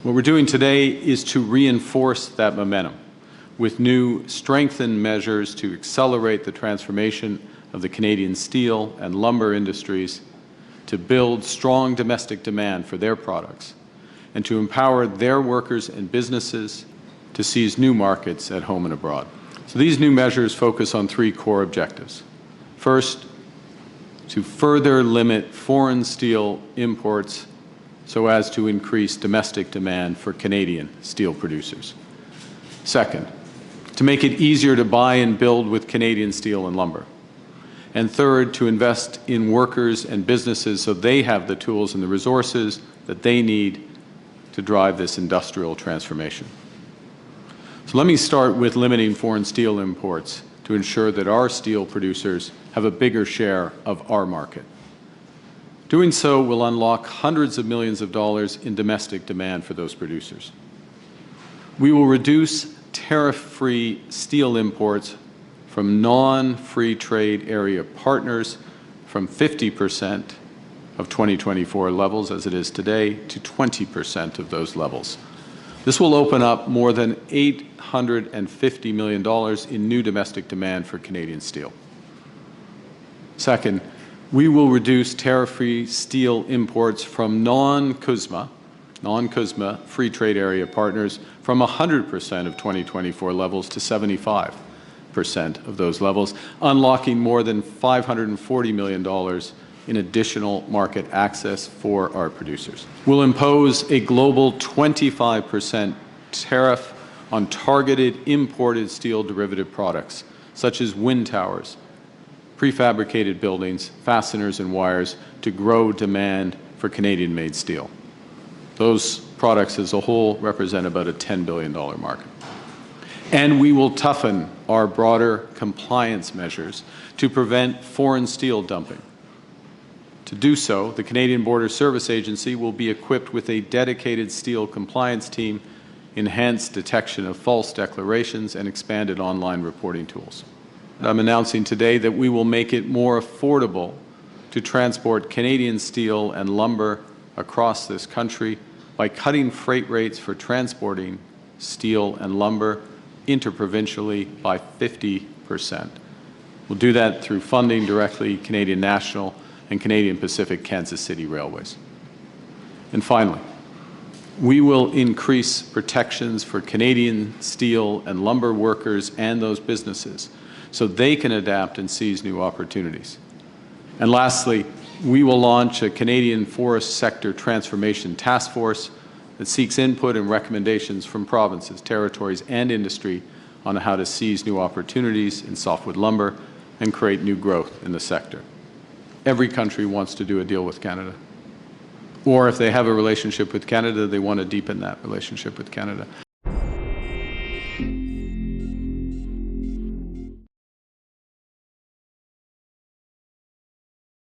What we're doing today is to reinforce that momentum with new strengthened measures to accelerate the transformation of the Canadian steel and lumber industries, to build strong domestic demand for their products, and to empower their workers and businesses to seize new markets at home and abroad. So these new measures focus on three core objectives. First, to further limit foreign steel imports so as to increase domestic demand for Canadian steel producers. Second, to make it easier to buy and build with Canadian steel and lumber. And third, to invest in workers and businesses so they have the tools and the resources that they need to drive this industrial transformation. So let me start with limiting foreign steel imports to ensure that our steel producers have a bigger share of our market. Doing so will unlock hundreds of millions of dollars in domestic demand for those producers. We will reduce tariff-free steel imports from non-free trade area partners from 50% of 2024 levels, as it is today, to 20% of those levels. This will open up more than $850 million in new domestic demand for Canadian steel. Second, we will reduce tariff-free steel imports from non-CUSMA free trade area partners from 100% of 2024 levels to 75% of those levels, unlocking more than $540 million in additional market access for our producers. We'll impose a global 25% tariff on targeted imported steel derivative products, such as wind towers, prefabricated buildings, fasteners and wires, to grow demand for Canadian-made steel. Those products as a whole represent about a $10 billion market. And we will toughen our broader compliance measures to prevent foreign steel dumping. To do so, the Canadian Border Service Agency will be equipped with a dedicated steel compliance team, enhanced detection of false declarations, and expanded online reporting tools. I'm announcing today that we will make it more affordable to transport Canadian steel and lumber across this country by cutting freight rates for transporting steel and lumber interprovincially by 50%. We'll do that through funding directly Canadian National and Canadian Pacific Kansas City Railways. And finally, we will increase protections for Canadian steel and lumber workers and those businesses so they can adapt and seize new opportunities. And lastly, we will launch a Canadian Forest Sector Transformation Task Force that seeks input and recommendations from provinces, territories, and industry on how to seize new opportunities in softwood lumber and create new growth in the sector. Every country wants to do a deal with Canada. Or if they have a relationship with Canada, they want to deepen that relationship with Canada.